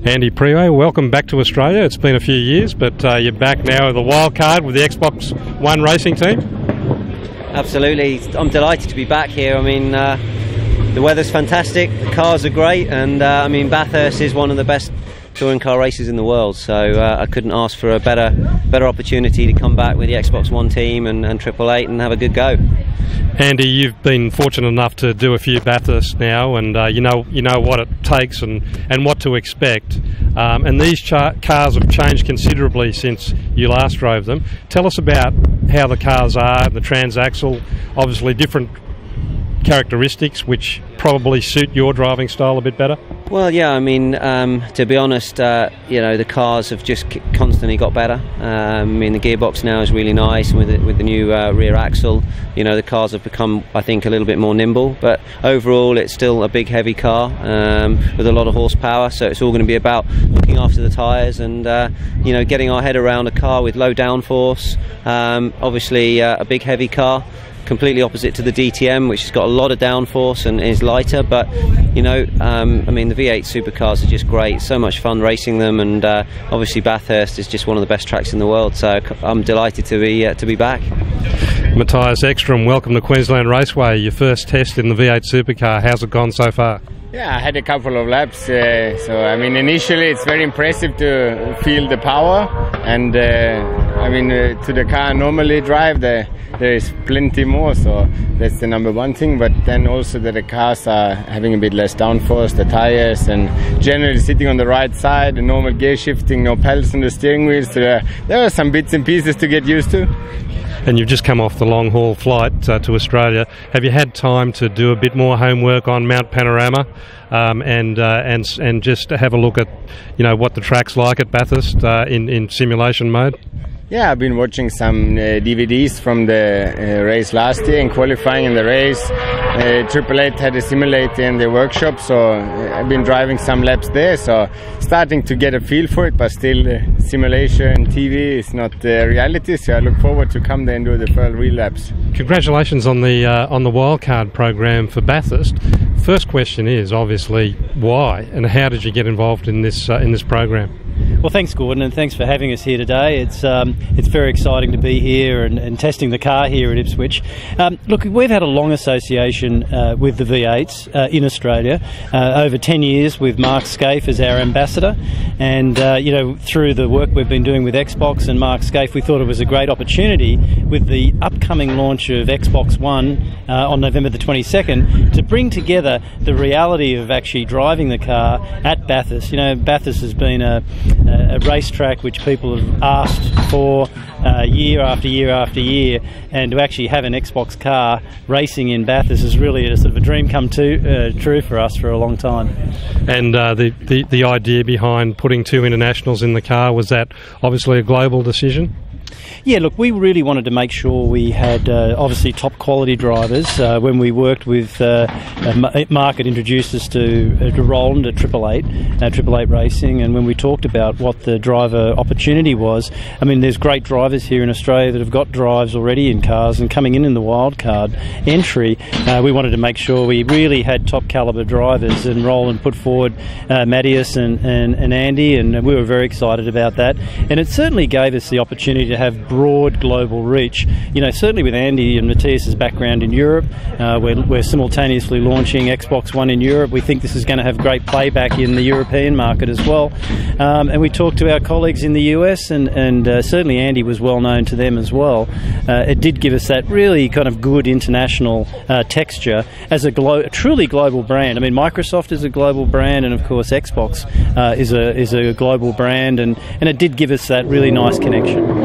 Andy Priaulx, welcome back to Australia. It's been a few years, but you're back now with the wild card with the Xbox One racing team. Absolutely, I'm delighted to be back here. I mean, the weather's fantastic, the cars are great, and I mean, Bathurst is one of the best touring car races in the world, so I couldn't ask for a better opportunity to come back with the Xbox One team and 888 and have a good go. Andy, you've been fortunate enough to do a few Bathurst now, and you know what it takes and what to expect. And these cars have changed considerably since you last drove them. Tell us about how the cars are, the transaxle, obviously different characteristics which probably suit your driving style a bit better. Well, yeah, I mean, to be honest, the cars have just constantly got better. I mean, the gearbox now is really nice with the new rear axle. You know, the cars have become, I think, a little bit more nimble, but overall it's still a big heavy car with a lot of horsepower, so it's all going to be about looking after the tyres and getting our head around a car with low downforce. Obviously a big heavy car, completely opposite to the DTM, which has got a lot of downforce and is lighter, but I mean, the V8 supercars are just great, so much fun racing them, and obviously Bathurst is just one of the best tracks in the world, so I'm delighted to be back. Mattias, Ekstrom, welcome to Queensland Raceway, your first test in the V8 supercar. How's it gone so far? Yeah, I had a couple of laps, so I mean, initially it's very impressive to feel the power, and I mean, to the car I normally drive, there is plenty more, so that's the number one thing, but then also that the cars are having a bit less downforce, the tires, and generally sitting on the right side, the normal gear shifting, no pedals on the steering wheel, so there are some bits and pieces to get used to. And you've just come off the long haul flight to Australia. Have you had time to do a bit more homework on Mount Panorama and just have a look at what the track's like at Bathurst in simulation mode? Yeah, I've been watching some DVDs from the race last year and qualifying in the race. 888 had a simulator in the workshop, so I've been driving some laps there, so starting to get a feel for it, but still simulation TV is not reality, so I look forward to come there and do the first real laps. Congratulations on the wildcard program for Bathurst. First question is obviously why and how did you get involved in this program? Well, thanks, Gordon, and thanks for having us here today. It's very exciting to be here and testing the car here at Ipswich. Look, we've had a long association with the V8s in Australia, over 10 years with Mark Scaife as our ambassador, and through the work we've been doing with Xbox and Mark Scaife, we thought it was a great opportunity with the upcoming launch of Xbox One on November the 22nd to bring together the reality of actually driving the car at Bathurst. Bathurst has been a racetrack which people have asked for year after year after year, and to actually have an Xbox car racing in Bathurst is really a sort of a dream come true for us for a long time. And the idea behind putting two internationals in the car, was that obviously a global decision? Yeah, look, we really wanted to make sure we had obviously top quality drivers. When we worked with Mark, had introduced us to Holden at 888 Racing, and when we talked about what the driver opportunity was, I mean, there's great drivers here in Australia that have got drives already in cars, and coming in the wildcard entry, we wanted to make sure we really had top calibre drivers, and Holden put forward Mattias and Andy, and we were very excited about that, and it certainly gave us the opportunity to have broad global reach. Certainly with Andy and Mattias' background in Europe, we're simultaneously launching Xbox One in Europe. We think this is going to have great playback in the European market as well. And we talked to our colleagues in the US, and certainly Andy was well known to them as well. It did give us that really kind of good international texture as a truly global brand. I mean, Microsoft is a global brand, and of course Xbox is a global brand, and it did give us that really nice connection.